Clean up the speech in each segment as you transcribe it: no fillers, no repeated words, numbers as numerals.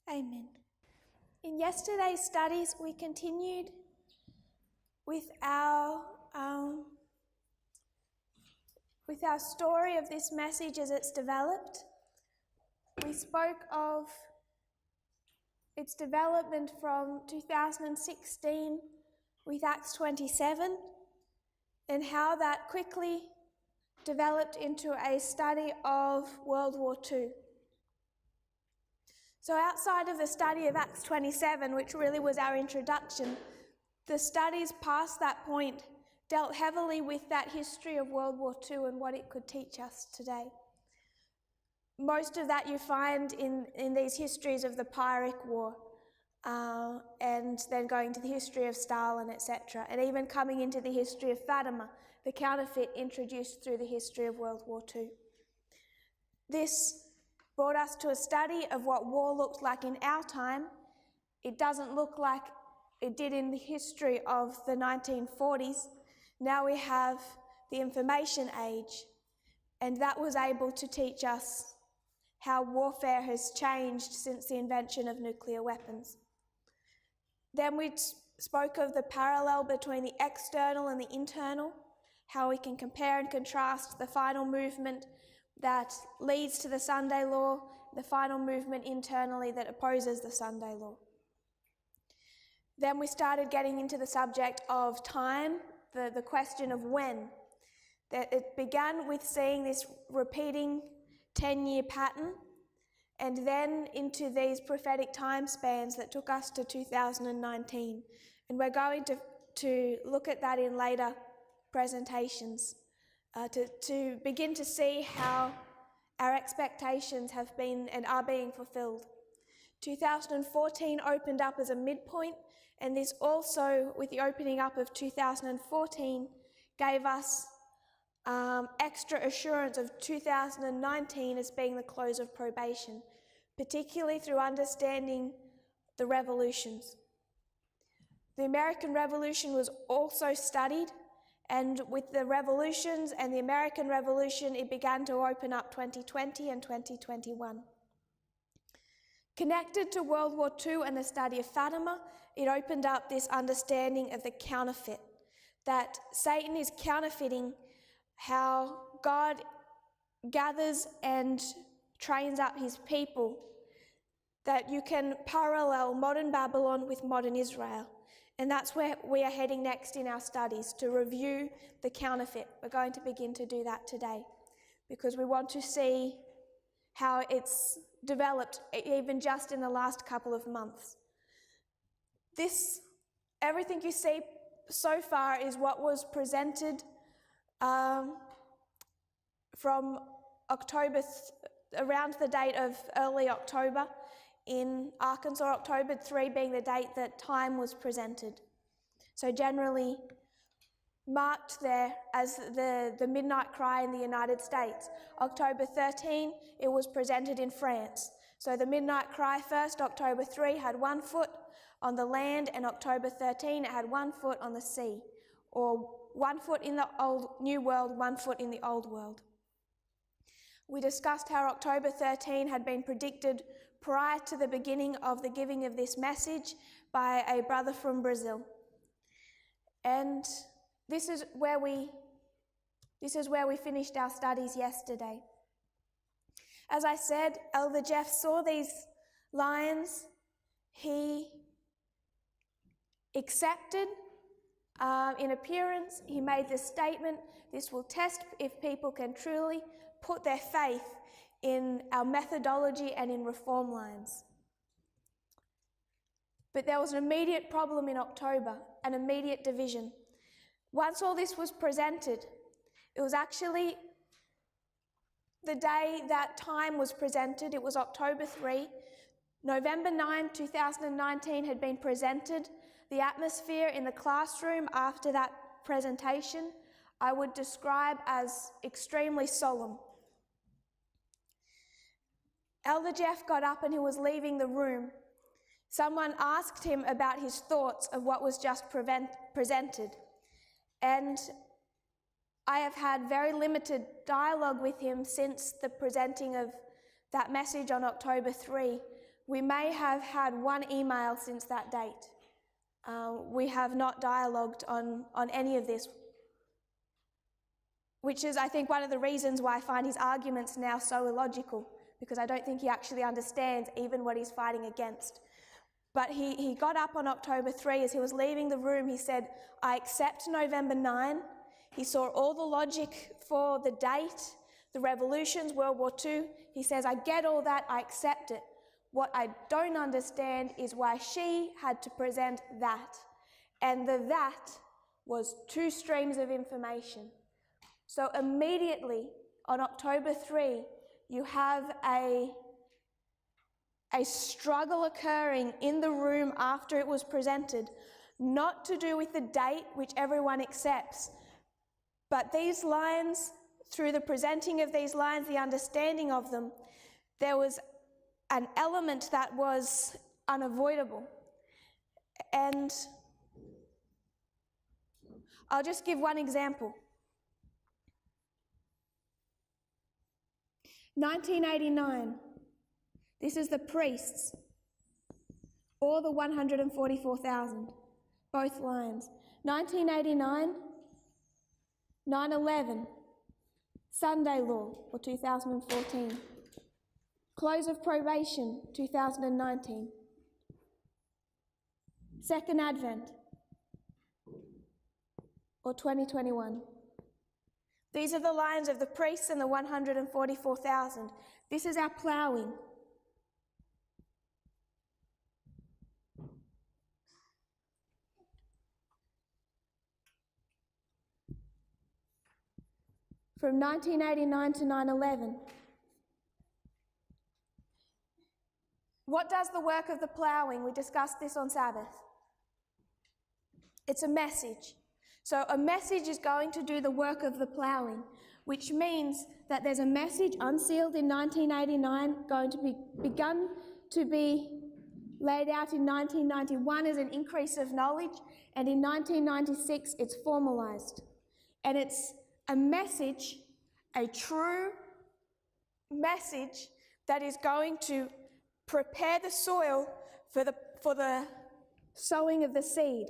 Amen. In yesterday's studies, we continued with our story of this message as it's developed. We spoke of its development from 2016 with Acts 27 and how that quickly developed into a study of World War II. So outside of the study of Acts 27, which really was our introduction, the studies past that point dealt heavily with that history of World War II and what it could teach us today. Most of that you find in these histories of the Pyrrhic War, and then going to the history of Stalin, etc., and even coming into the history of Fatima, the counterfeit introduced through the history of World War II. This brought us to a study of what war looked like in our time. It doesn't look like it did in the history of the 1940s. Now we have the information age, and that was able to teach us how warfare has changed since the invention of nuclear weapons. Then we spoke of the parallel between the external and the internal, how we can compare and contrast the final movement that leads to the Sunday law, the final movement internally that opposes the Sunday law. Then we started getting into the subject of time, the question of when. That it began with seeing this repeating 10-year pattern, and then into these prophetic time spans that took us to 2019. And we're going to look at that in later presentations. To begin to see how our expectations have been and are being fulfilled. 2014 opened up as a midpoint, and this also, with the opening up of 2014, gave us extra assurance of 2019 as being the close of probation, particularly through understanding the revolutions. The American Revolution was also studied, and with the revolutions and the American Revolution, it began to open up 2020 and 2021. Connected to World War II and the study of Fatima, it opened up this understanding of the counterfeit, that Satan is counterfeiting how God gathers and trains up his people, that you can parallel modern Babylon with modern Israel. And that's where we are heading next in our studies, to review the counterfeit. We're going to begin to do that today because we want to see how it's developed even just in the last couple of months. Everything you see so far is what was presented from October, around the date of early October, in Arkansas, October 3 being the date that time was presented. So generally marked there as the midnight cry in the United States. October 13, it was presented in France. So the midnight cry first, October 3, had 1 foot on the land, and October 13, it had 1 foot on the sea, or 1 foot in the old New World, 1 foot in the Old World. We discussed how October 13 had been predicted prior to the beginning of the giving of this message by a brother from Brazil. And this is where we finished our studies yesterday. As I said, Elder Jeff saw these lines. He accepted in appearance. He made the statement, this will test if people can truly put their faith in our methodology and in reform lines. But there was an immediate problem in October, an immediate division. Once all this was presented, it was actually the day that time was presented. It was October 3. November 9, 2019 had been presented. The atmosphere in the classroom after that presentation I would describe as extremely solemn. Elder Jeff got up and he was leaving the room. Someone asked him about his thoughts of what was just presented. And I have had very limited dialogue with him since the presenting of that message on October 3. We may have had one email since that date. We have not dialogued on any of this, which is, I think, one of the reasons why I find his arguments now so illogical, because I don't think he actually understands even what he's fighting against. But he got up on October 3, as he was leaving the room, he said, "I accept November 9. He saw all the logic for the date, the revolutions, World War II. He says, "I get all that, I accept it. What I don't understand is why she had to present that." And the "that" was 2 streams of information. So immediately on October 3, you have a struggle occurring in the room after it was presented, not to do with the date, which everyone accepts, but these lines, through the presenting of these lines, the understanding of them, there was an element that was unavoidable. And I'll just give one example. 1989, this is the priests, or the 144,000, both lines. 1989, 9/11, Sunday Law, or 2014. Close of probation, 2019. Second Advent, or 2021. These are the lines of the priests and the 144,000. This is our ploughing. From 1989 to 9/11. What does the work of the ploughing? We discussed this on Sabbath. It's a message. So a message is going to do the work of the ploughing, which means that there's a message unsealed in 1989 going to be begun to be laid out in 1991 as an increase of knowledge, and in 1996 it's formalized. And it's a message, a true message that is going to prepare the soil for the sowing of the seed.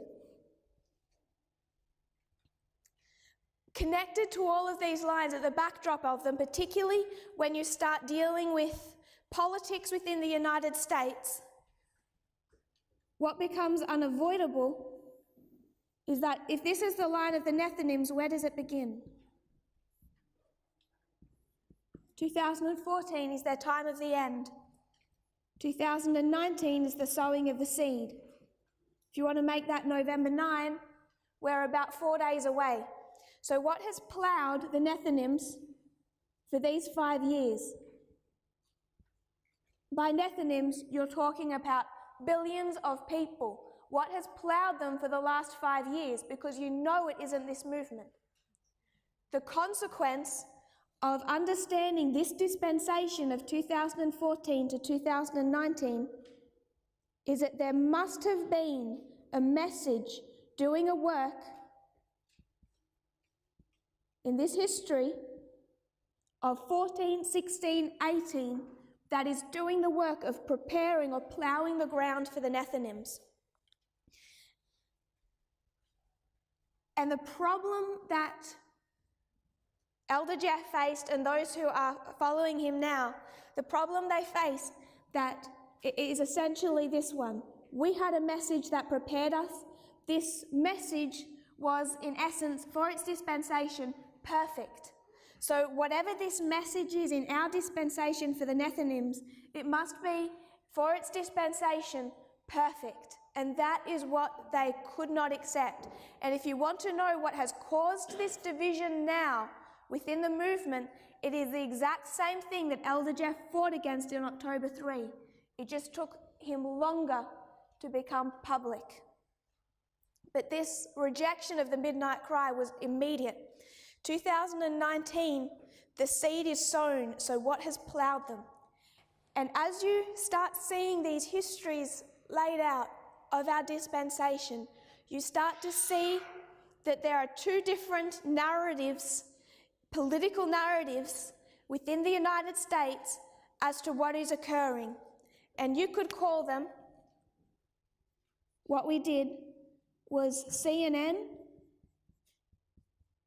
Connected to all of these lines, at the backdrop of them, particularly when you start dealing with politics within the United States, what becomes unavoidable is that if this is the line of the Nethinims, where does it begin? 2014 is their time of the end. 2019 is the sowing of the seed. If you want to make that November 9, we're about 4 days away. So what has ploughed the Nethinims for these 5 years? By Nethinims, you're talking about billions of people. What has ploughed them for the last 5 years? Because you know it isn't this movement. The consequence of understanding this dispensation of 2014 to 2019 is that there must have been a message doing a work in this history of 14, 16, 18 that is doing the work of preparing or ploughing the ground for the Nethinims. And the problem that Elder Jeff faced, and those who are following him now, the problem they face that is essentially this one. We had a message that prepared us. This message was, in essence, for its dispensation, perfect. So whatever this message is in our dispensation for the Nethinims, it must be, for its dispensation, perfect. And that is what they could not accept. And if you want to know what has caused this division now within the movement, it is the exact same thing that Elder Jeff fought against in October 3. It just took him longer to become public. But this rejection of the midnight cry was immediate. 2019, the seed is sown, so what has ploughed them? And as you start seeing these histories laid out of our dispensation, you start to see that there are 2 different narratives, political narratives within the United States as to what is occurring. And you could call them, what we did was CNN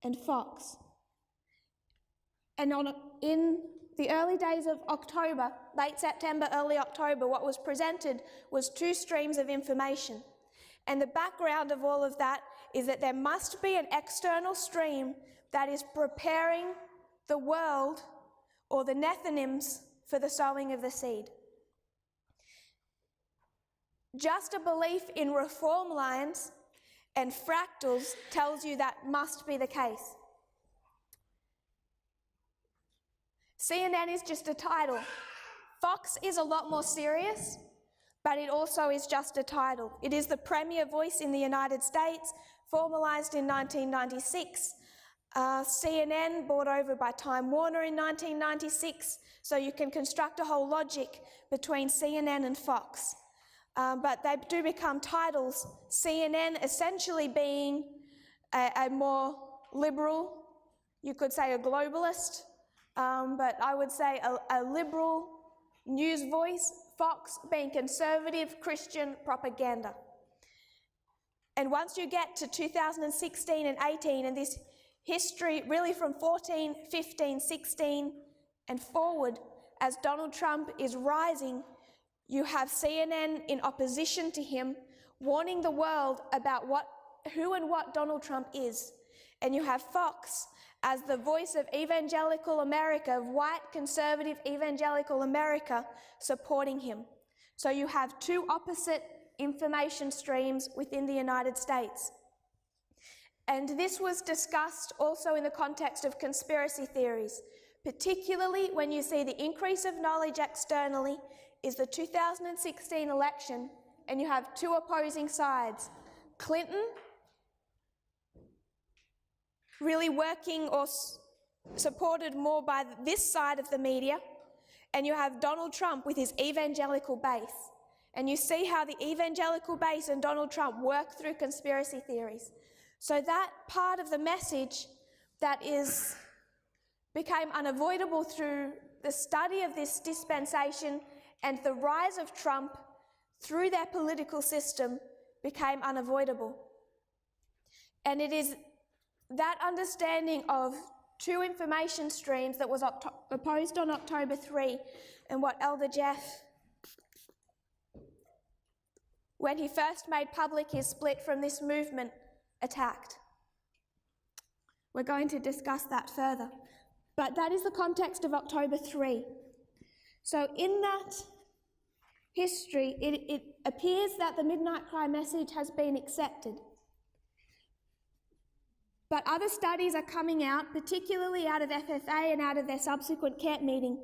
and Fox. And in the early days of October, late September, early October, what was presented was two streams of information. And the background of all of that is that there must be an external stream that is preparing the world or the Nethinims for the sowing of the seed. Just a belief in reform lines and fractals tells you that must be the case. CNN is just a title. Fox is a lot more serious, but it also is just a title. It is the premier voice in the United States, formalized in 1996. CNN bought over by Time Warner in 1996, so you can construct a whole logic between CNN and Fox. But they do become titles, CNN essentially being a more liberal, you could say a globalist, but I would say a liberal news voice, Fox being conservative Christian propaganda. And once you get to 2016 and 18, and this history really from 14, 15, 16 and forward, as Donald Trump is rising, you have CNN in opposition to him, warning the world about who and what Donald Trump is. And you have Fox as the voice of evangelical America, of white conservative evangelical America, supporting him. So you have two opposite information streams within the United States. And this was discussed also in the context of conspiracy theories, particularly when you see the increase of knowledge externally is the 2016 election, and you have two opposing sides. Clinton really working or supported more by this side of the media, and you have Donald Trump with his evangelical base. And you see how the evangelical base and Donald Trump work through conspiracy theories. So that part of the message that became unavoidable through the study of this dispensation and the rise of Trump through their political system became unavoidable. And it is that understanding of two information streams that was opposed on October 3 and what Elder Jeff, when he first made public his split from this movement, attacked. We're going to discuss that further. But that is the context of October 3. So in that history, it appears that the Midnight Cry message has been accepted. But other studies are coming out, particularly out of FFA and out of their subsequent camp meeting,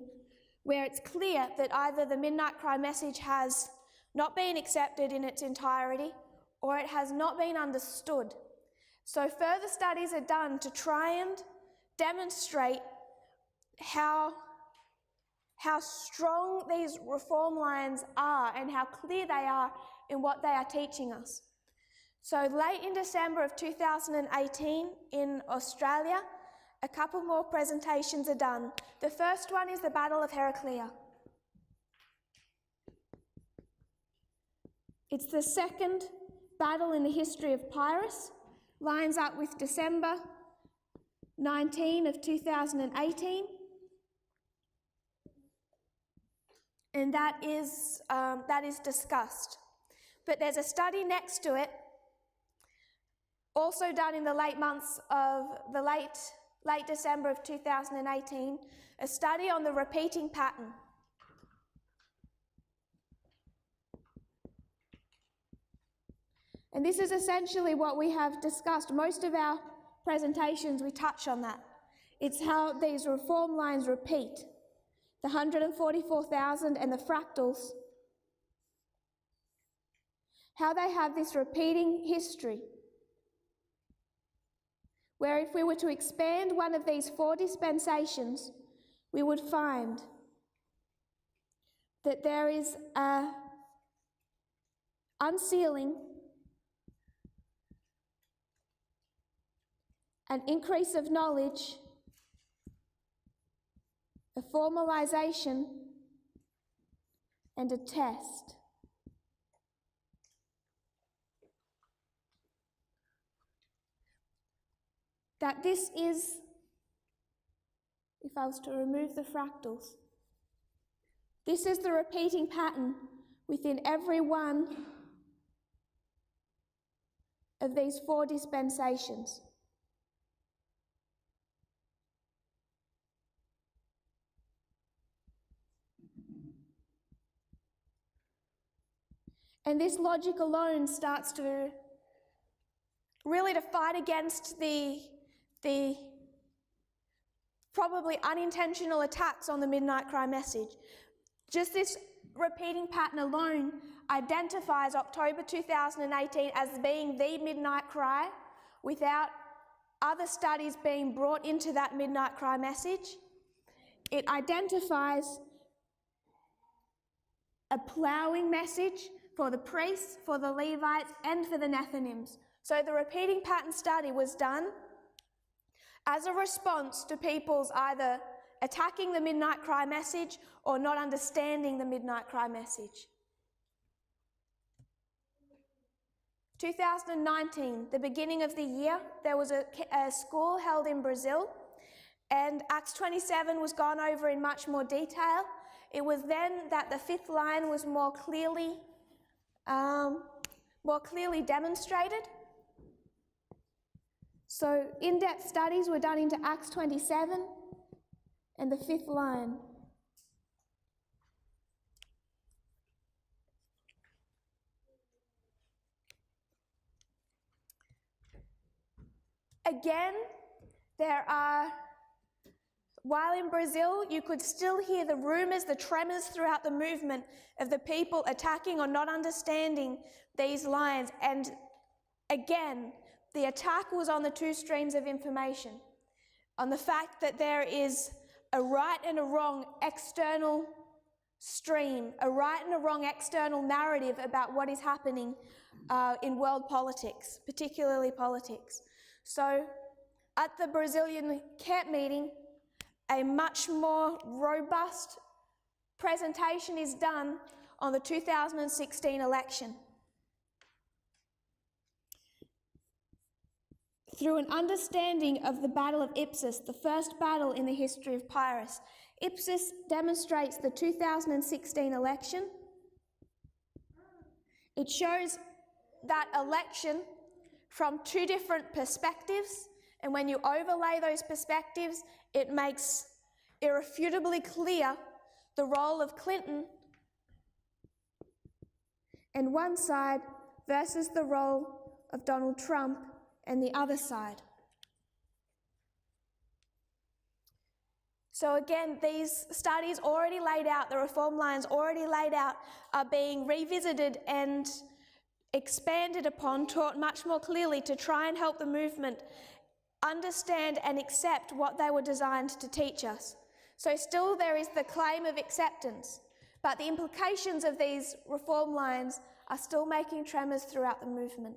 where it's clear that either the Midnight Cry message has not been accepted in its entirety, or it has not been understood. So further studies are done to try and demonstrate how strong these reform lines are and how clear they are in what they are teaching us. So late in December of 2018 in Australia, a couple more presentations are done. The first one is the Battle of Heraclea. It's the second battle in the history of Pyrrhus, lines up with December 19 of 2018. And that is discussed. But there's a study next to it, also done in the late months of the late December of 2018, a study on the repeating pattern. And this is essentially what we have discussed. Most of our presentations, we touch on that. It's how these reform lines repeat. The 144,000 and the fractals, how they have this repeating history, where if we were to expand one of these 4 dispensations, we would find that there is a unsealing, an increase of knowledge, a formalization, and a test. That this is, if I was to remove the fractals, this is the repeating pattern within every one of these 4 dispensations. And this logic alone starts to really to fight against the probably unintentional attacks on the Midnight Cry message. Just this repeating pattern alone identifies October 2018 as being the Midnight Cry without other studies being brought into that Midnight Cry message. It identifies a ploughing message for the priests, for the Levites, and for the Nethinims. So the repeating pattern study was done as a response to people's either attacking the Midnight Cry message or not understanding the Midnight Cry message. 2019, the beginning of the year, there was a school held in Brazil, and Acts 27 was gone over in much more detail. It was then that the 5th line was more clearly demonstrated. So in-depth studies were done into Acts 27 and the 5th line. Again, while in Brazil, you could still hear the rumours, the tremors throughout the movement of the people attacking or not understanding these lines. And again, the attack was on the 2 streams of information, on the fact that there is a right and a wrong external stream, a right and a wrong external narrative about what is happening in world politics, particularly politics. So at the Brazilian camp meeting, a much more robust presentation is done on the 2016 election. Through an understanding of the Battle of Ipsus, the first battle in the history of Pyrrhus, Ipsus demonstrates the 2016 election. It shows that election from 2 different perspectives, and when you overlay those perspectives, it makes irrefutably clear the role of Clinton and one side versus the role of Donald Trump and the other side. So again, these studies already laid out, the reform lines already laid out, are being revisited and expanded upon, taught much more clearly to try and help the movement understand and accept what they were designed to teach us. So still there is the claim of acceptance, but the implications of these reform lines are still making tremors throughout the movement.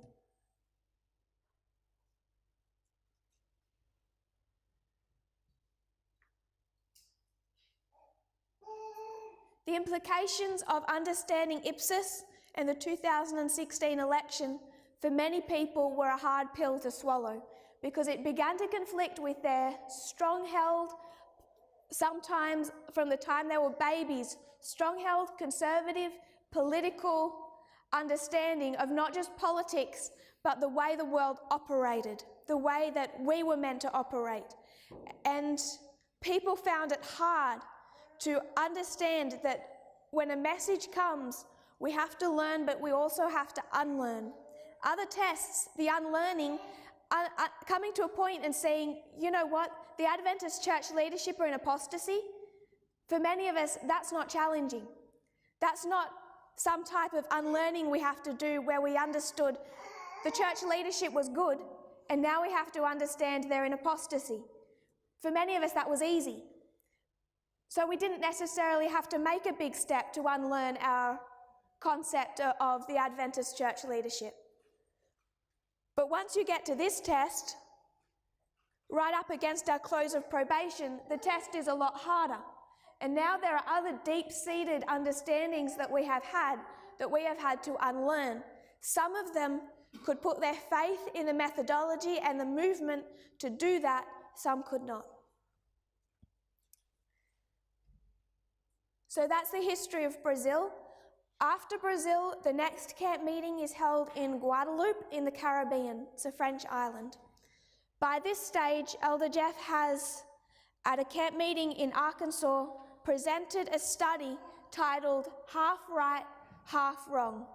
The implications of understanding Ipsus and the 2016 election for many people were a hard pill to swallow, because it began to conflict with their strong-held, sometimes from the time they were babies, strong-held conservative political understanding of not just politics, but the way the world operated, the way that we were meant to operate. And people found it hard to understand that when a message comes, we have to learn, but we also have to unlearn. Other tests, the unlearning, coming to a point and saying, you know what, the Adventist church leadership are in apostasy. For many of us, that's not challenging. That's not some type of unlearning we have to do where we understood the church leadership was good, and now we have to understand they're in apostasy. For many of us, that was easy. So we didn't necessarily have to make a big step to unlearn our concept of the Adventist church leadership. But once you get to this test, right up against our close of probation, the test is a lot harder, And now there are other deep-seated understandings that we have had to unlearn. Some of them could put their faith in the methodology and the movement to do that, some could not. So that's the history of Brazil. After Brazil, the next camp meeting is held in Guadeloupe in the Caribbean. It's a French island. By this stage, Elder Jeff has, at a camp meeting in Arkansas, presented a study titled Half Right, Half Wrong.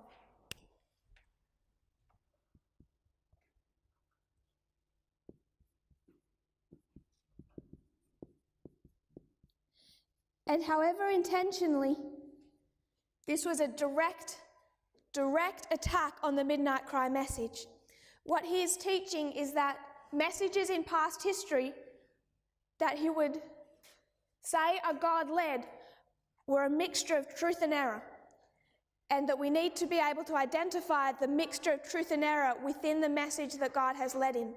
And however intentionally, this was a direct attack on the Midnight Cry message. What he is teaching is that messages in past history that he would say are God-led were a mixture of truth and error, and that we need to be able to identify the mixture of truth and error within the message that God has led in.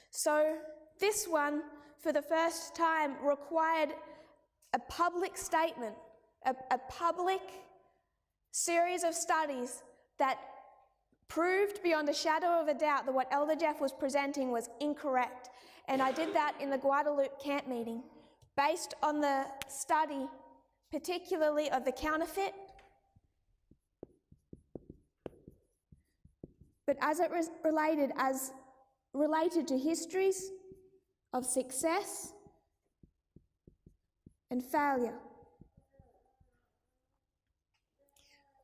So this one, for the first time, required a public statement, a public series of studies that proved beyond a shadow of a doubt that what Elder Jeff was presenting was incorrect. And I did that in the Guadeloupe camp meeting, based on the study, particularly of the counterfeit, but as it was related to histories of success and failure.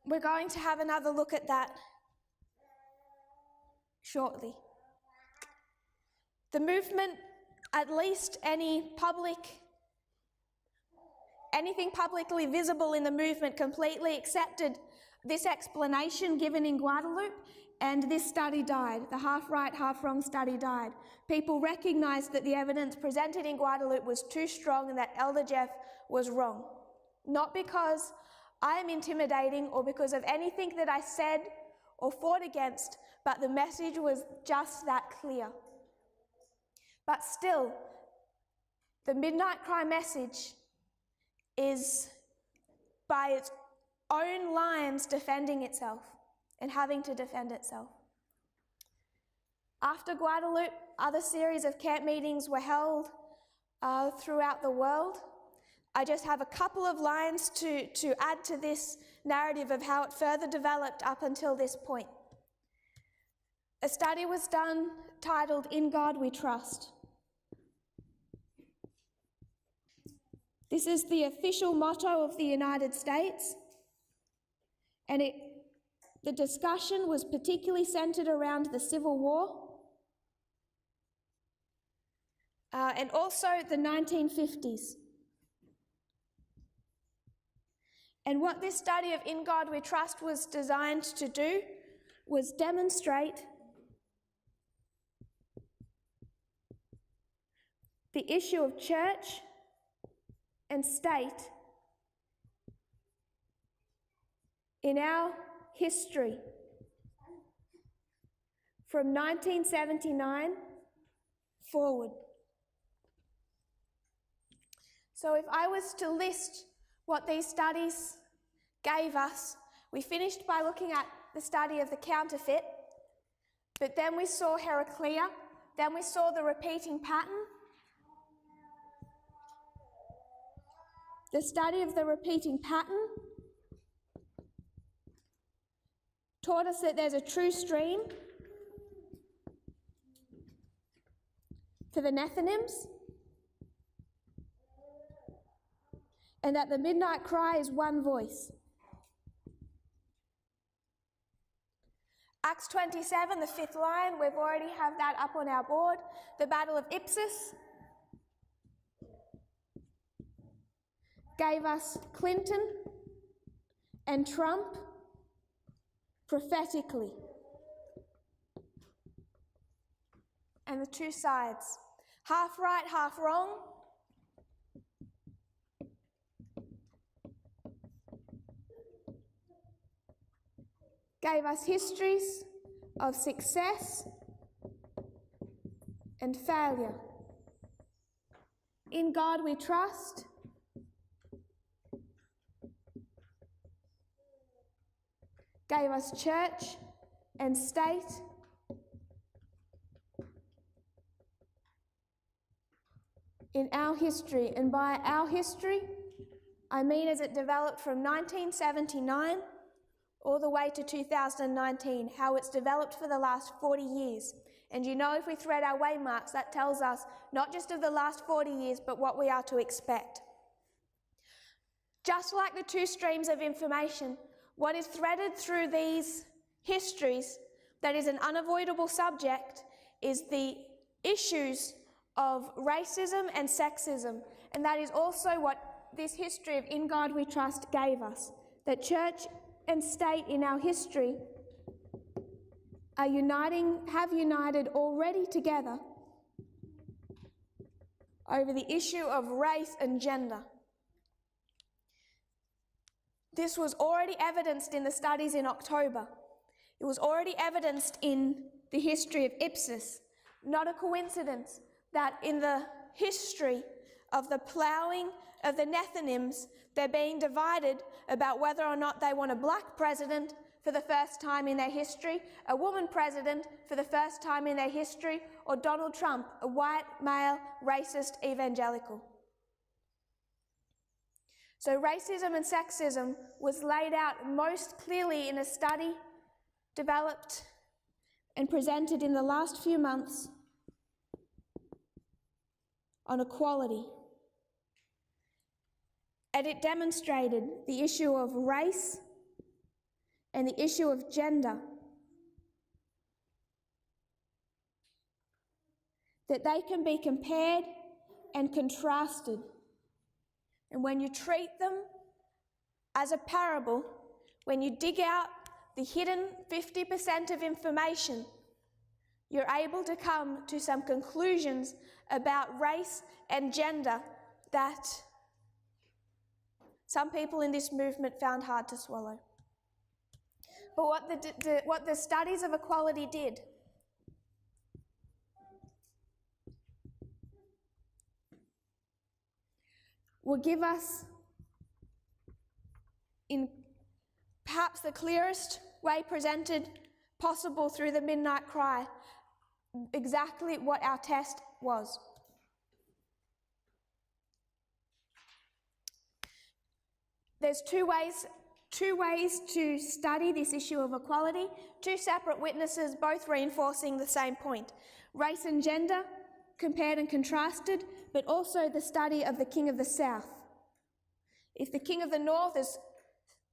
We're going to have another look at that shortly. The movement, at least anything publicly visible in the movement, completely accepted this explanation given in Guadeloupe, and this study died. The half right, half wrong study died. People recognized that the evidence presented in Guadeloupe was too strong and that Elder Jeff was wrong. Not because I am intimidating or because of anything that I said or fought against, but the message was just that clear. But still, the Midnight Cry message is, by its own lines, defending itself and having to defend itself. After Guadeloupe, other series of camp meetings were held throughout the world. I just have a couple of lines to add to this narrative of how it further developed up until this point. A study was done titled In God We Trust. This is the official motto of the United States, and the discussion was particularly centered around the Civil War and also the 1950s. And what this study of In God We Trust was designed to do was demonstrate the issue of church and state in our history from 1979 forward. So if I was to list what these studies gave us, we finished by looking at the study of the counterfeit, but then we saw Heraclea, then we saw the repeating pattern. The study of the repeating pattern taught us that there's a true stream for the Nethinims, and that the Midnight Cry is one voice. Acts 27, the 5th line, we've already have that up on our board. The Battle of Ipsus gave us Clinton and Trump prophetically, and the two sides, half right, half wrong. Gave us histories of success and failure. In God we trust gave us church and state in our history. And by our history, I mean as it developed from 1979 all the way to 2019, how it's developed for the last 40 years. And you know, if we thread our waymarks, that tells us not just of the last 40 years, but what we are to expect. Just like the two streams of information, what is threaded through these histories that is an unavoidable subject is the issues of racism and sexism. And that is also what this history of In God We Trust gave us, that church and state in our history are have united already together over the issue of race and gender. This was already evidenced in the studies in October. It was already evidenced in the history of Ipsos. Not a coincidence that in the history of the ploughing of the Nethinims, they're being divided about whether or not they want a black president for the first time in their history, a woman president for the first time in their history, or Donald Trump, a white, male, racist evangelical. So racism and sexism was laid out most clearly in a study developed and presented in the last few months on equality. And it demonstrated the issue of race and the issue of gender, that they can be compared and contrasted. And when you treat them as a parable, when you dig out the hidden 50% of information, you're able to come to some conclusions about race and gender that some people in this movement found hard to swallow. But what the studies of equality did will give us, in perhaps the clearest way presented possible through the Midnight Cry, exactly what our test was. There's two ways to study this issue of equality, two separate witnesses both reinforcing the same point. Race and gender, compared and contrasted, but also the study of the King of the South. If the King of the North is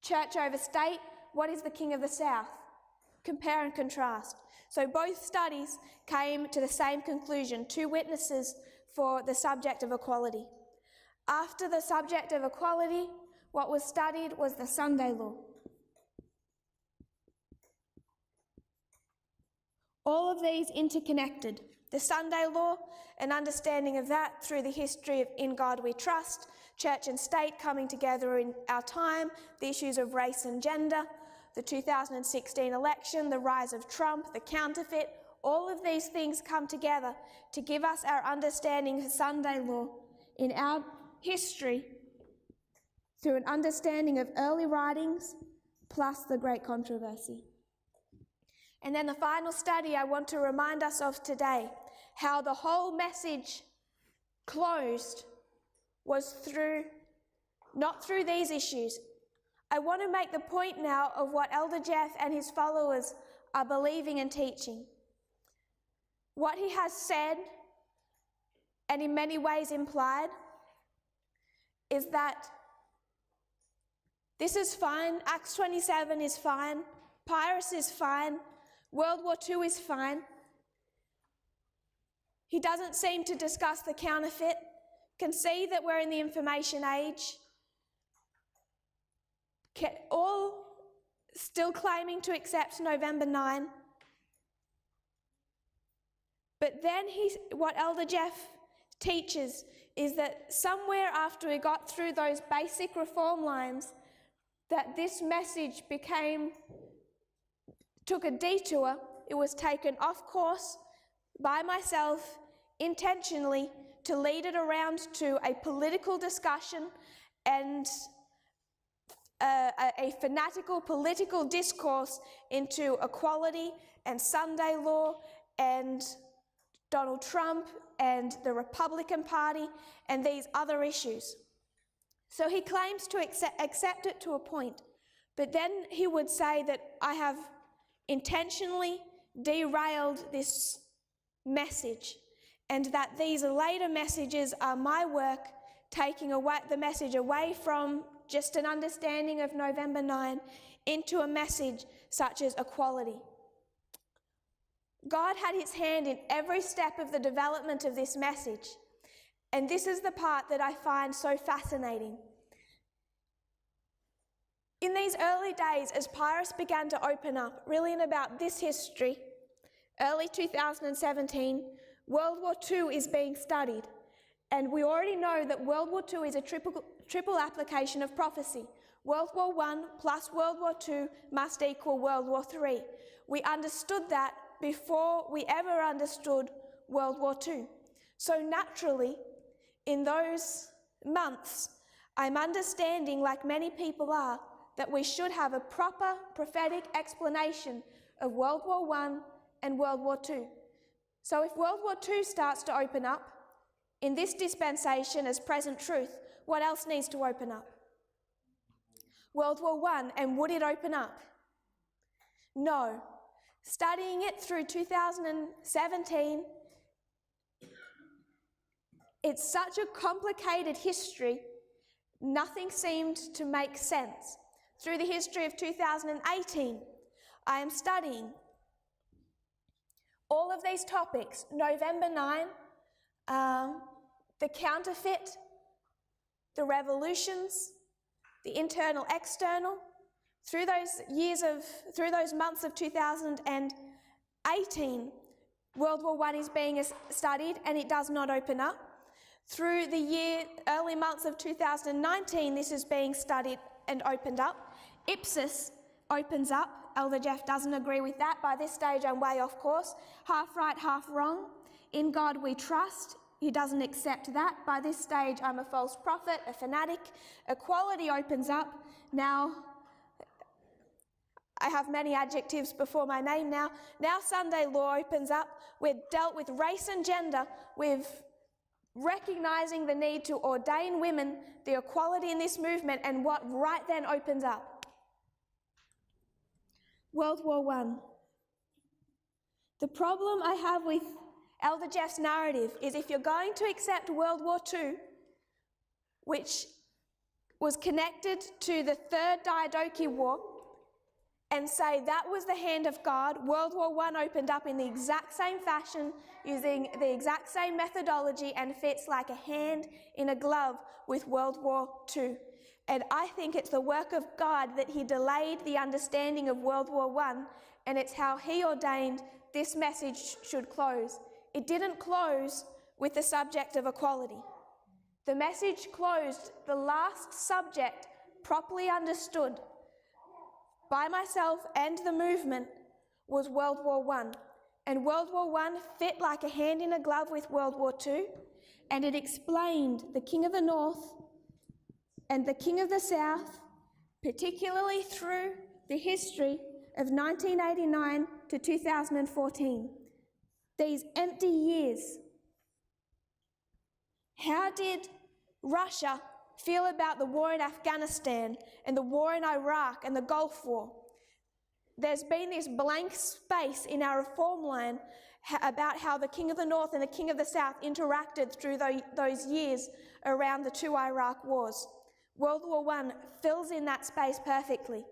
church over state, what is the King of the South? Compare and contrast. So both studies came to the same conclusion, two witnesses for the subject of equality. After the subject of equality, what was studied was the Sunday law. All of these interconnected. The Sunday law, an understanding of that through the history of In God We Trust, church and state coming together in our time, the issues of race and gender, the 2016 election, the rise of Trump, the counterfeit, all of these things come together to give us our understanding of Sunday law in our history through an understanding of early writings plus the Great Controversy. And then the final study I want to remind us of today, how the whole message closed was not through these issues. I want to make the point now of what Elder Jeff and his followers are believing and teaching. What he has said, and in many ways implied, is that this is fine, Acts 27 is fine, piracy is fine, World War II is fine. He doesn't seem to discuss the counterfeit, can see that we're in the information age, all still claiming to accept November 9. But then what Elder Jeff teaches is that somewhere after we got through those basic reform lines, that this message took a detour. It was taken off course by myself intentionally to lead it around to a political discussion and a fanatical political discourse into equality and Sunday law and Donald Trump and the Republican Party and these other issues. So he claims to accept it to a point, but then he would say that I have intentionally derailed this message and that these later messages are my work, taking away the message away from just an understanding of November 9 into a message such as equality. God had his hand in every step of the development of this message, and this is the part that I find so fascinating. In these early days, as Pyrrhus began to open up, really in about this history, early 2017, World War II is being studied. And we already know that World War II is a triple application of prophecy. World War I plus World War II must equal World War III. We understood that before we ever understood World War II. So naturally, in those months, I'm understanding, like many people are, that we should have a proper prophetic explanation of World War I and World War II. So if World War II starts to open up, in this dispensation as present truth, what else needs to open up? World War I, and would it open up? No. Studying it through 2017, it's such a complicated history, nothing seemed to make sense. Through the history of 2018, I am studying all of these topics, November 9, the counterfeit, the revolutions, the internal, external. Through those months of 2018, World War I is being studied and it does not open up. Through the early months of 2019, this is being studied and opened up. Ipsis opens up. Elder Jeff doesn't agree with that. By this stage, I'm way off course. Half right, half wrong. In God we trust. He doesn't accept that. By this stage, I'm a false prophet, a fanatic. Equality opens up. Now, I have many adjectives before my name now. Now Sunday law opens up. We've dealt with race and gender. We've recognizing the need to ordain women, the equality in this movement, and what right then opens up. World War I. The problem I have with Elder Jeff's narrative is if you're going to accept World War II, which was connected to the Third Diadochi War, and say that was the hand of God, World War I opened up in the exact same fashion, using the exact same methodology, and fits like a hand in a glove with World War II. And I think it's the work of God that he delayed the understanding of World War I, and it's how he ordained this message should close. It didn't close with the subject of equality. The message closed, the last subject properly understood by myself and the movement was World War I. And World War I fit like a hand in a glove with World War II, and it explained the King of the North and the King of the South, particularly through the history of 1989 to 2014. These empty years. How did Russia feel about the war in Afghanistan and the war in Iraq and the Gulf War? There's been this blank space in our reform line about how the King of the North and the King of the South interacted through those years around the two Iraq wars. World War I fills in that space perfectly.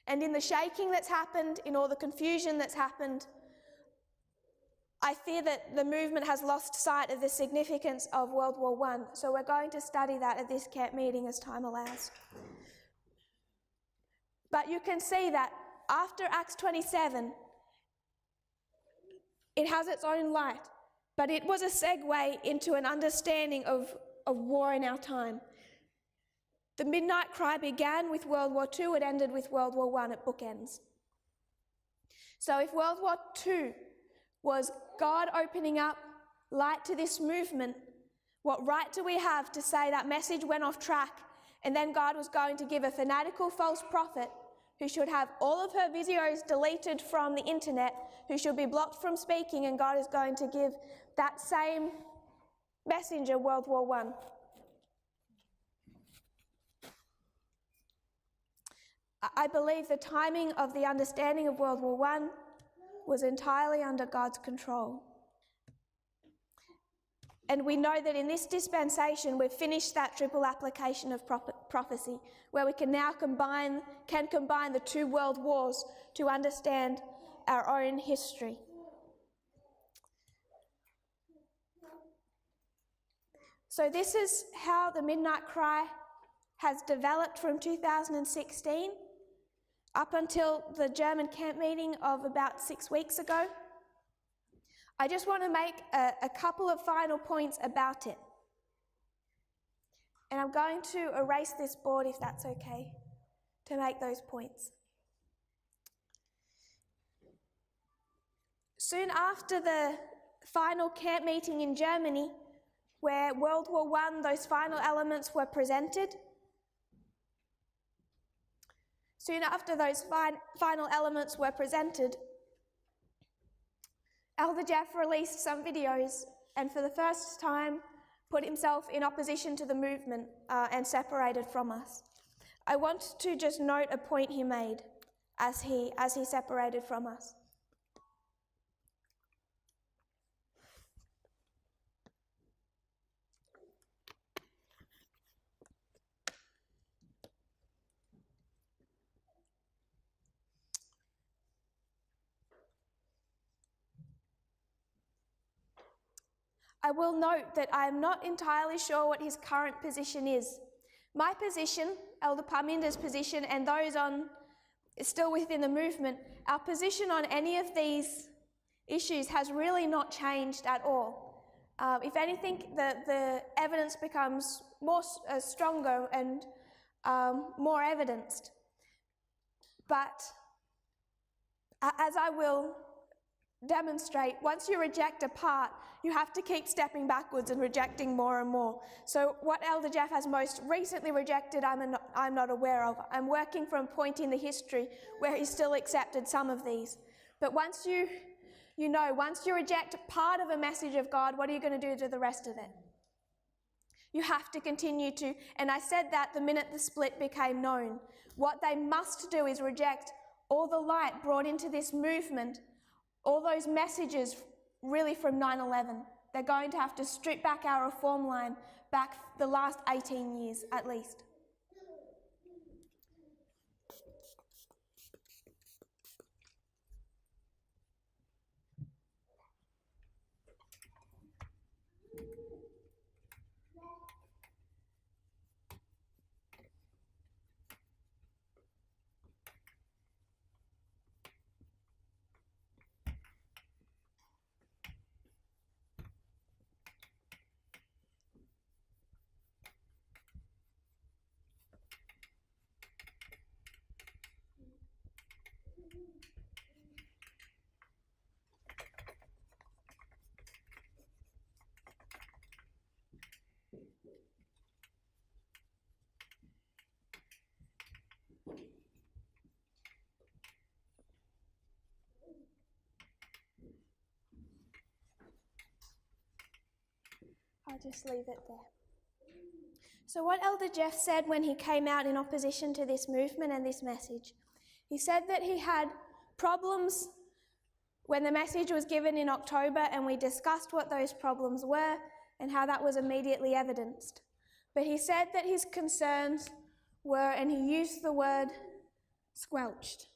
And in the shaking that's happened, in all the confusion that's happened, I fear that the movement has lost sight of the significance of World War I, so we're going to study that at this camp meeting as time allows. But you can see that after Acts 27, it has its own light, but it was a segue into an understanding of war in our time. The Midnight Cry began with World War II, it ended with World War I at bookends. So if World War II was God opening up light to this movement, what right do we have to say that message went off track And then God was going to give a fanatical false prophet who should have all of her videos deleted from the internet, who should be blocked from speaking, and God is going to give that same messenger World War I. I believe the timing of the understanding of World War I was entirely under God's control. And we know that in this dispensation, we've finished that triple application of prophecy, where we can now combine the two world wars to understand our own history. So this is how the Midnight Cry has developed from 2016 up until the German camp meeting of about 6 weeks ago. I just want to make a couple of final points about it. And I'm going to erase this board, if that's okay, to make those points. Soon after the final camp meeting in Germany, where World War I, those final elements were presented, soon after those final elements were presented, Elder Jeff released some videos and for the first time put himself in opposition to the movement and separated from us. I want to just note a point he made as he separated from us. I will note that I am not entirely sure what his current position is. My position, Elder Parminder's position, and those still within the movement, our position on any of these issues has really not changed at all. If anything, the evidence becomes more stronger and more evidenced. But as I will demonstrate, once you reject a part, you have to keep stepping backwards and rejecting more and more. So what Elder Jeff has most recently rejected, I'm not aware of. I'm working from a point in the history where he still accepted some of these. But once you reject part of a message of God, what are you going to do to the rest of it? You have to continue to, and I said that the minute the split became known. What they must do is reject all the light brought into this movement, all those messages really from 9/11. They're going to have to strip back our reform line back the last 18 years at least. I'll just leave it there. So what Elder Jeff said when he came out in opposition to this movement and this message, he said that he had problems when the message was given in October, and we discussed what those problems were and how that was immediately evidenced. But he said that his concerns were, and he used the word, squelched.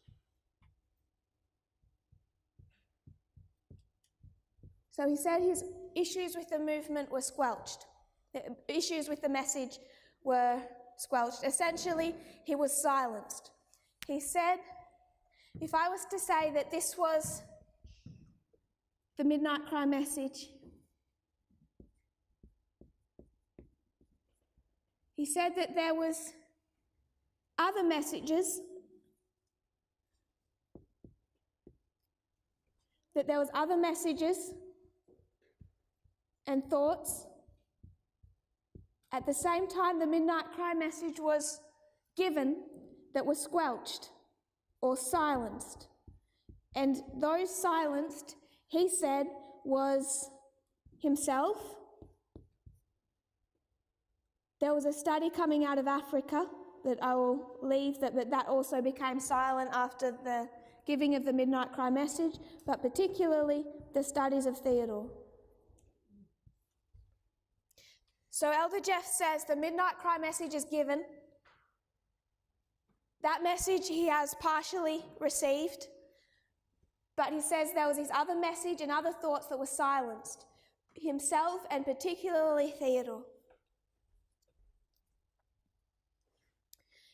So he said his issues with the movement were squelched. The issues with the message were squelched. Essentially, he was silenced. He said, if I was to say that this was the Midnight Cry message, he said that there was other messages, and thoughts At the same time, the midnight cry message was given that were squelched or silenced. And those silenced, he said, was himself. There was a study coming out of Africa that I will leave, that also became silent after the giving of the midnight cry message, but particularly the studies of Theodore. So Elder Jeff says the midnight cry message is given. That message he has partially received, but he says there was his other message and other thoughts that were silenced, himself and particularly Theodore.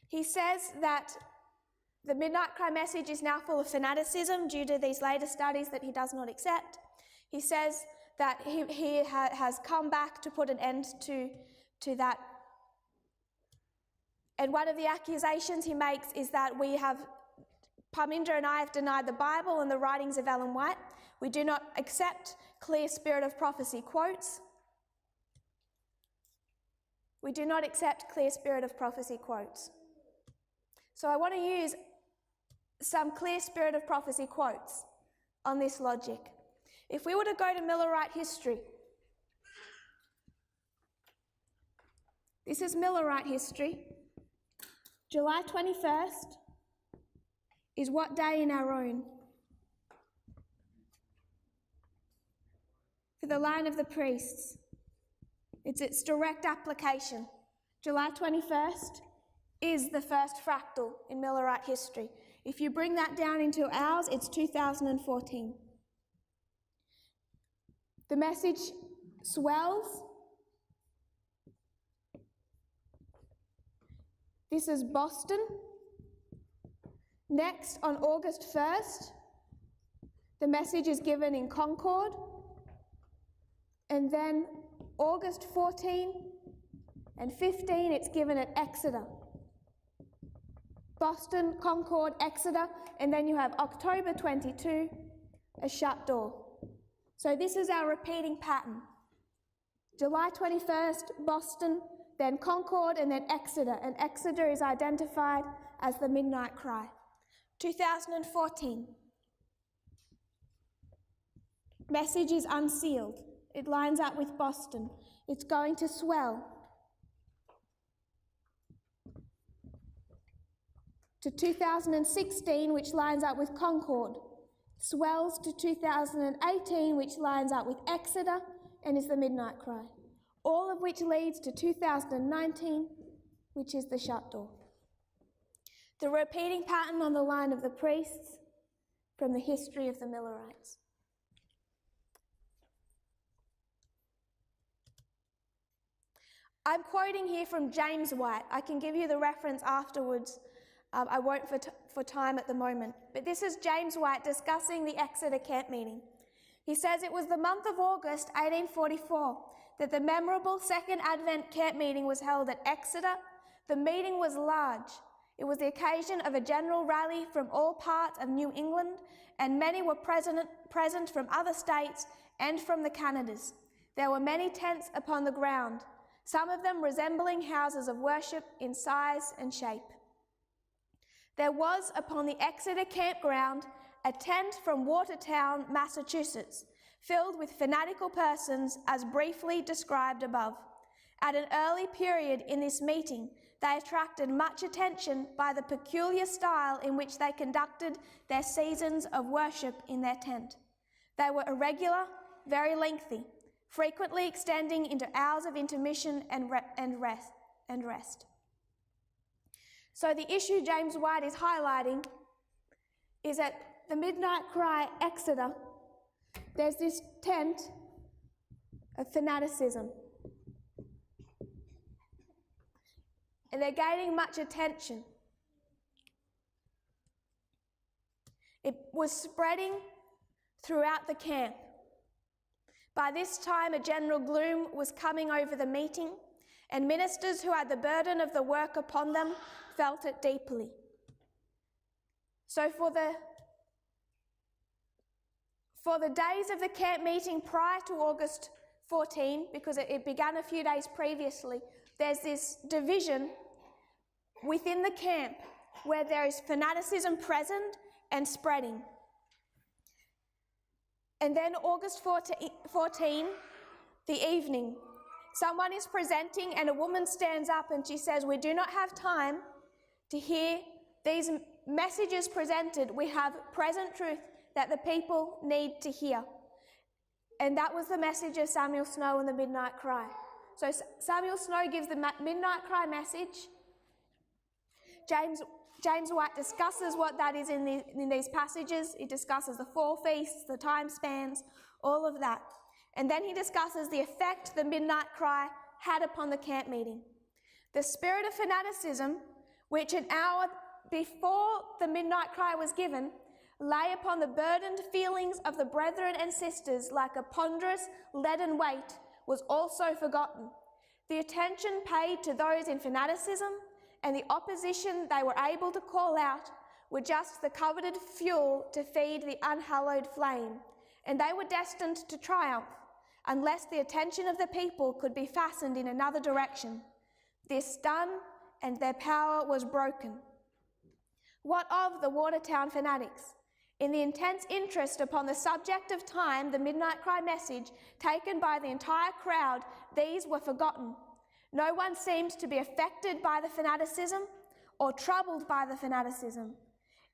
He says that the midnight cry message is now full of fanaticism due to these later studies that he does not accept. He says that he has come back to put an end to that. And one of the accusations he makes is that Parminder and I have denied the Bible and the writings of Ellen White. We do not accept clear spirit of prophecy quotes. We do not accept clear spirit of prophecy quotes. So I want to use some clear spirit of prophecy quotes on this logic. If we were to go to Millerite history, this is Millerite history. July 21st is what day in our own? For the line of the priests. It's its direct application. July 21st is the first fractal in Millerite history. If you bring that down into ours, it's 2014. The message swells. This is Boston. Next, on August 1st, the message is given in Concord. And then August 14 and 15, it's given at Exeter. Boston, Concord, Exeter, and then you have October 22, a shut door. So this is our repeating pattern. July 21st, Boston, then Concord, and then Exeter. And Exeter is identified as the midnight cry. 2014. Message is unsealed. It lines up with Boston. It's going to swell to 2016, which lines up with Concord. Swells to 2018, which lines up with Exeter and is the midnight cry. All of which leads to 2019, which is the shut door. The repeating pattern on the line of the priests from the history of the Millerites. I'm quoting here from James White. I can give you the reference afterwards. I won't for time at the moment. But this is James White discussing the Exeter camp meeting. He says it was the month of August 1844 that the memorable Second Advent camp meeting was held at Exeter. The meeting was large. It was the occasion of a general rally from all parts of New England, and many were present from other states and from the Canadas. There were many tents upon the ground, some of them resembling houses of worship in size and shape. There was upon the Exeter campground a tent from Watertown, Massachusetts, filled with fanatical persons as briefly described above. At an early period in this meeting, they attracted much attention by the peculiar style in which they conducted their seasons of worship in their tent. They were irregular, very lengthy, frequently extending into hours of intermission and rest. So the issue James White is highlighting is at the midnight cry Exeter, there's this tent of fanaticism. And they're gaining much attention. It was spreading throughout the camp. By this time, a general gloom was coming over the meeting, and ministers who had the burden of the work upon them felt it deeply. So for the days of the camp meeting prior to August 14, because it began a few days previously, there's this division within the camp where there is fanaticism present and spreading. And then August 14, the evening, someone is presenting and a woman stands up and she says, "We do not have time to hear these messages presented. We have present truth that the people need to hear." And that was the message of Samuel Snow and the Midnight Cry. So Samuel Snow gives the Midnight Cry message. James White discusses what that is in these passages. He discusses the 4 feasts, the time spans, all of that. And then he discusses the effect the Midnight Cry had upon the camp meeting. The spirit of fanaticism, which an hour before the Midnight Cry was given, lay upon the burdened feelings of the brethren and sisters like a ponderous leaden weight, was also forgotten. The attention paid to those in fanaticism and the opposition they were able to call out were just the coveted fuel to feed the unhallowed flame, and they were destined to triumph unless the attention of the people could be fastened in another direction. This done, and their power was broken. What of the Watertown fanatics? In the intense interest upon the subject of time, the Midnight Cry message taken by the entire crowd, these were forgotten. No one seemed to be affected by the fanaticism or troubled by the fanaticism.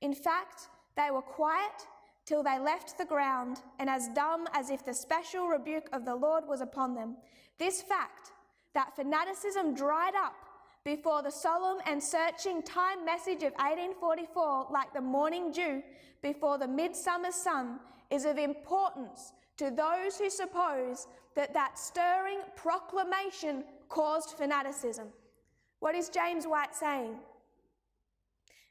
In fact, they were quiet till they left the ground and as dumb as if the special rebuke of the Lord was upon them. This fact, that fanaticism dried up before the solemn and searching time message of 1844 like the morning dew before the midsummer sun, is of importance to those who suppose that stirring proclamation caused fanaticism. What is James White saying?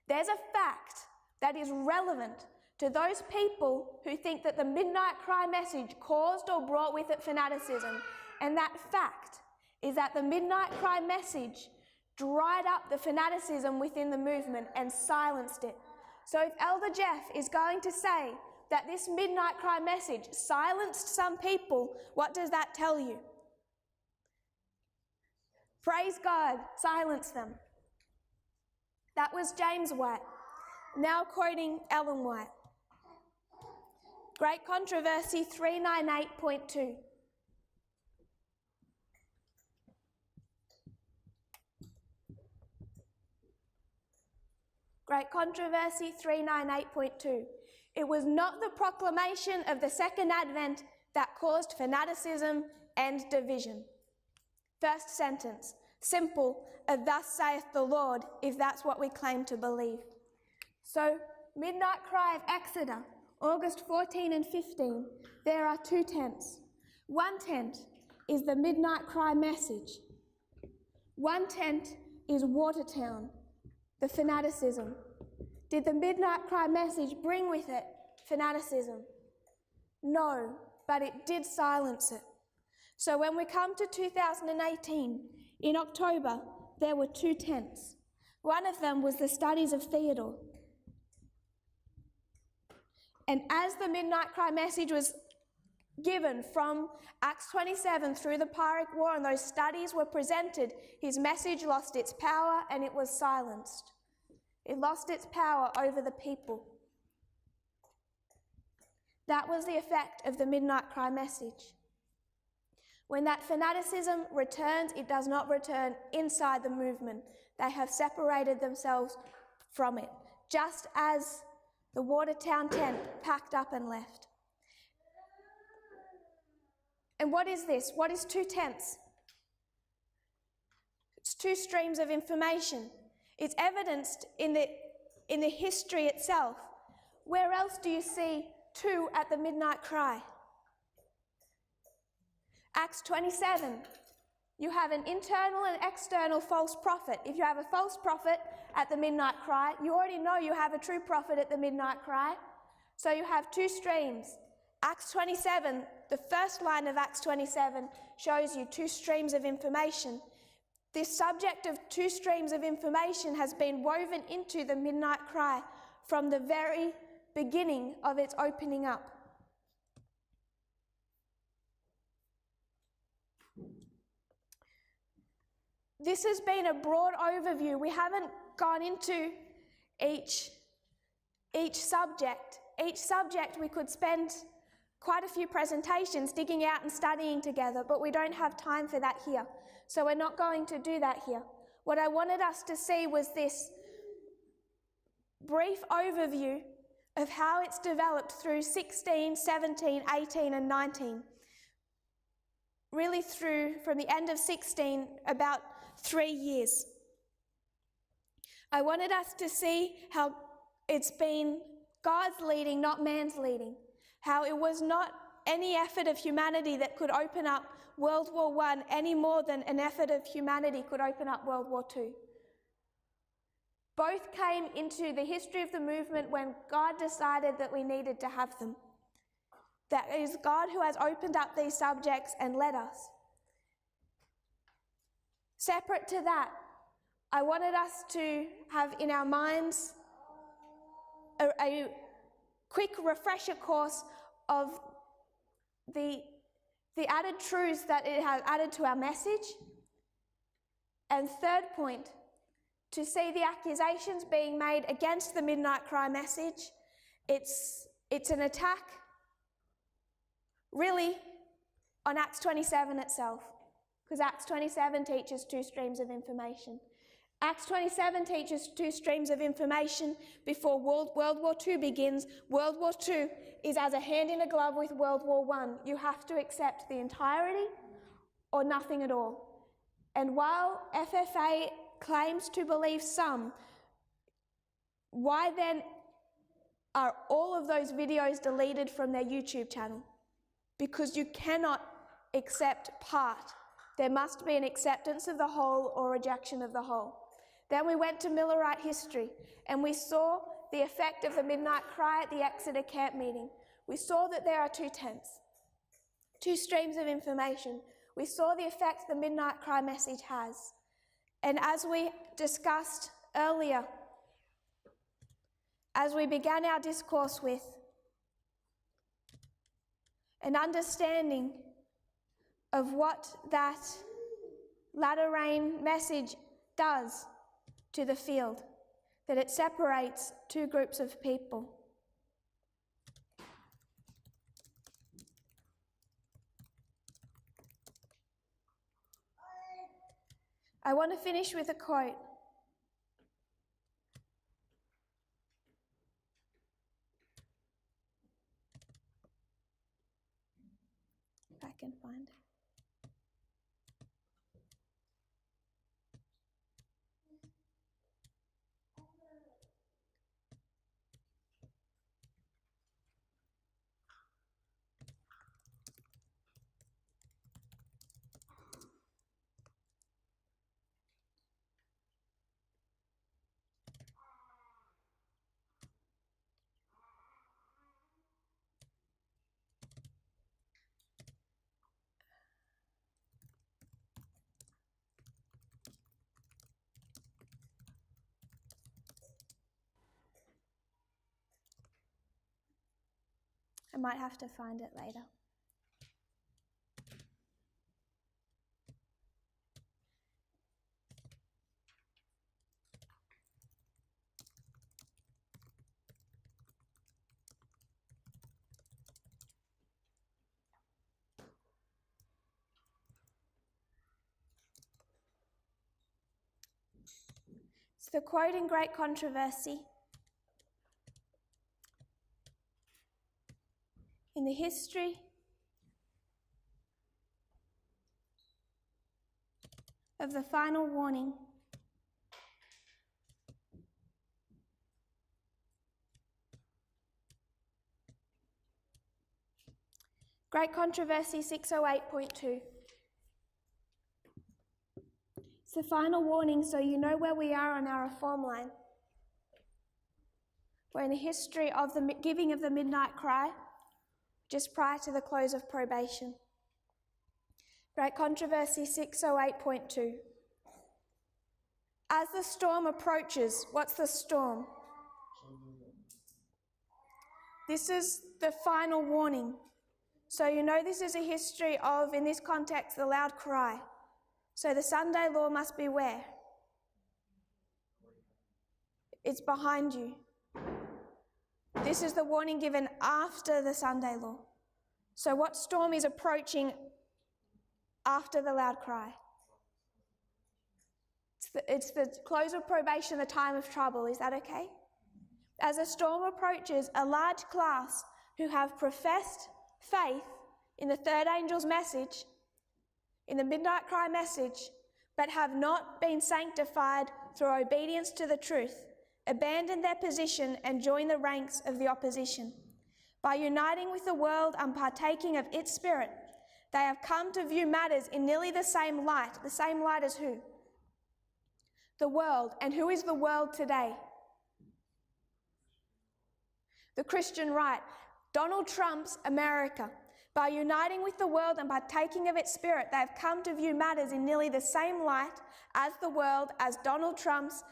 There's a fact that is relevant to those people who think that the Midnight Cry message caused or brought with it fanaticism, and that fact is that the Midnight Cry message dried up the fanaticism within the movement and silenced it. So if Elder Jeff is going to say that this Midnight Cry message silenced some people, what does that tell you? Praise God, silence them. That was James White. Now quoting Ellen White. Great Controversy 398.2. Great Controversy 398.2. It was not the proclamation of the second advent that caused fanaticism and division. First sentence, simple, thus saith the Lord, if that's what we claim to believe. So, Midnight Cry of Exeter, August 14 and 15, there are 2 tents. One tent is the Midnight Cry message. One tent is Watertown, the fanaticism. Did the Midnight Cry message bring with it fanaticism? No, but it did silence it. So when we come to 2018, in October, there were 2 tents. One of them was the studies of Theodore. And as the Midnight Cry message was given from Acts 27 through the Pyrrhic War and those studies were presented, his message lost its power and it was silenced. It lost its power over the people. That was the effect of the Midnight Cry message. When that fanaticism returns, it does not return inside the movement. They have separated themselves from it, just as the Watertown tent packed up and left. And what is this? What is 2 tents? It's 2 streams of information. It's evidenced in the history itself. Where else do you see 2 at the Midnight Cry? Acts 27, you have an internal and external false prophet. If you have a false prophet at the Midnight Cry, you already know you have a true prophet at the Midnight Cry. So you have 2 streams. Acts 27, the first line of Acts 27 shows you 2 streams of information. This subject of 2 streams of information has been woven into the Midnight Cry from the very beginning of its opening up. this has been a broad overview. We haven't gone into each subject. Each subject we could spend quite a few presentations digging out and studying together, but we don't have time for that here. So we're not going to do that here. What I wanted us to see was this brief overview of how it's developed through 16, 17, 18 and 19. Really through, from the end of 16, about 3 years. I wanted us to see how it's been God's leading, not man's leading. How it was not any effort of humanity that could open up World War I any more than an effort of humanity could open up World War II. Both came into the history of the movement when God decided that we needed to have them. That is God who has opened up these subjects and led us. Separate to that, I wanted us to have in our minds a quick refresher course of the added truths that it has added to our message. And third point, to see the accusations being made against the Midnight Cry message. It's an attack, really, on Acts 27 itself, because Acts 27 teaches two streams of information. Acts 27 teaches two streams of information before World War II begins. World War II is as a hand in a glove with World War I. You have to accept the entirety or nothing at all. And while FFA claims to believe some, why then are all of those videos deleted from their YouTube channel? Because you cannot accept part. There must be an acceptance of the whole or rejection of the whole. Then we went to Millerite history and we saw the effect of the Midnight Cry at the Exeter camp meeting. We saw that there are two tents, two streams of information. We saw the effect the Midnight Cry message has. And as we discussed earlier, as we began our discourse with an understanding of what that latter rain message does to the field, that it separates two groups of people. I want to finish with a quote. If I can find it. I might have to find it later. It's the quote in Great Controversy. In the history of the final warning, Great Controversy 608.2. It's the final warning so you know where we are on our reform line. We're in the history of the giving of the Midnight Cry, just prior to the close of probation. Great Controversy 608.2. As the storm approaches, what's the storm? This is the final warning. So you know this is a history of, in this context, the loud cry. So the Sunday law must be where? It's behind you. This is the warning given after the Sunday law. So what storm is approaching after the loud cry? It's the close of probation, the time of trouble. Is that okay? As a storm approaches, a large class who have professed faith in the third angel's message, in the midnight cry message, but have not been sanctified through obedience to the truth, abandon their position and join the ranks of the opposition. By uniting with the world and partaking of its spirit, they have come to view matters in nearly the same light as who? The world. And who is the world today? The Christian right. Donald Trump's America. By uniting with the world and partaking of its spirit, they have come to view matters in nearly the same light as the world, as Donald Trump's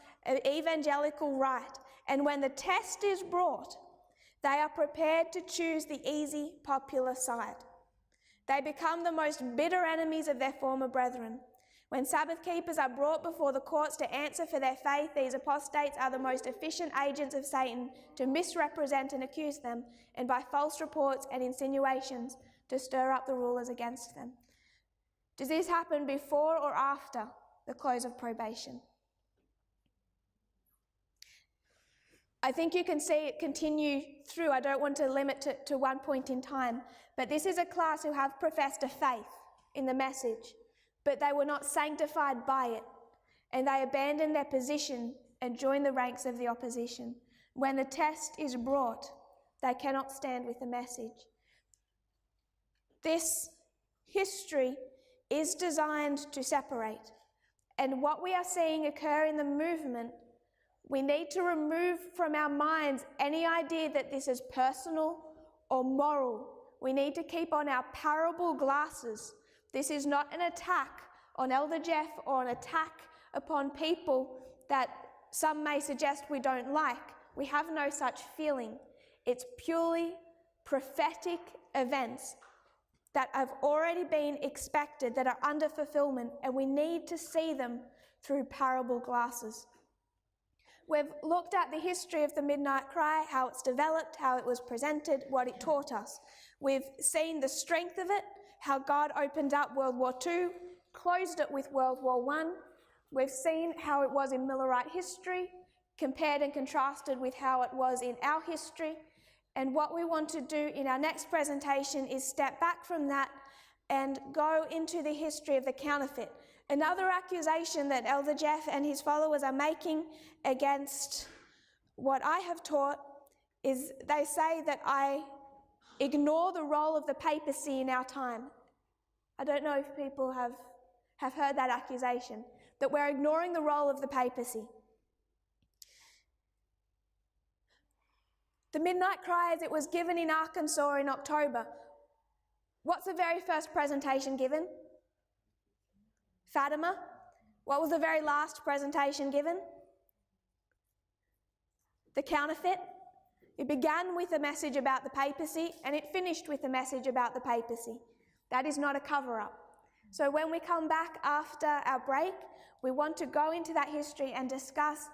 evangelical right. And when the test is brought, they are prepared to choose the easy, popular side. They become the most bitter enemies of their former brethren. When Sabbath keepers are brought before the courts to answer for their faith, these apostates are the most efficient agents of Satan to misrepresent and accuse them, and by false reports and insinuations to stir up the rulers against them. Does this happen before or after the close of probation? I think you can see it continue through. I don't want to limit it to one point in time, but this is a class who have professed a faith in the message, but they were not sanctified by it, and they abandoned their position and joined the ranks of the opposition. When the test is brought, they cannot stand with the message. This history is designed to separate, and what we are seeing occur in the movement, we need to remove from our minds any idea that this is personal or moral. We need to keep on our parable glasses. This is not an attack on Elder Jeff or an attack upon people that some may suggest we don't like. We have no such feeling. It's purely prophetic events that have already been expected, that are under fulfillment, and we need to see them through parable glasses. We've looked at the history of the midnight cry, how it's developed, how it was presented, what it taught us. We've seen the strength of it, how God opened up World War II, closed it with World War I. We've seen how it was in Millerite history, compared and contrasted with how it was in our history. And what we want to do in our next presentation is step back from that and go into the history of the counterfeit. Another accusation that Elder Jeff and his followers are making against what I have taught is they say that I ignore the role of the papacy in our time. I don't know if people have heard that accusation, that we're ignoring the role of the papacy. The Midnight Cry, as it was given in Arkansas in October, what's the very first presentation given? Fatima. What was the very last presentation given? The counterfeit. It began with a message about the papacy and it finished with a message about the papacy. That is not a cover-up. So when we come back after our break, we want to go into that history and discuss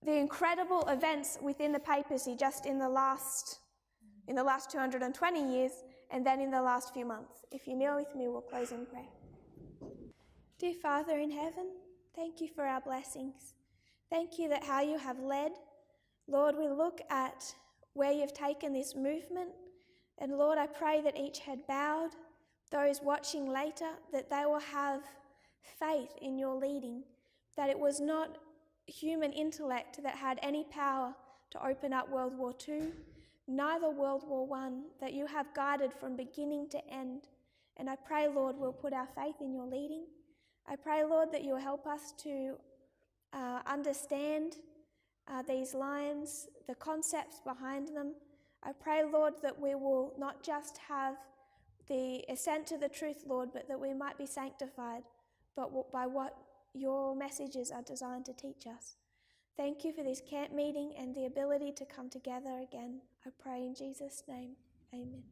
the incredible events within the papacy just in the last 220 years and then in the last few months. If you kneel with me, we'll close in prayer. Dear Father in heaven, thank you for our blessings. Thank you that how you have led. Lord, we look at where you've taken this movement, and Lord, I pray that each head bowed, those watching later, that they will have faith in your leading, that it was not human intellect that had any power to open up World War II, neither World War I, that you have guided from beginning to end. And I pray, Lord, we'll put our faith in your leading. I pray, Lord, that you'll help us to understand these lines, the concepts behind them. I pray, Lord, that we will not just have the assent to the truth, Lord, but that we might be sanctified by what your messages are designed to teach us. Thank you for this camp meeting and the ability to come together again. I pray in Jesus' name. Amen.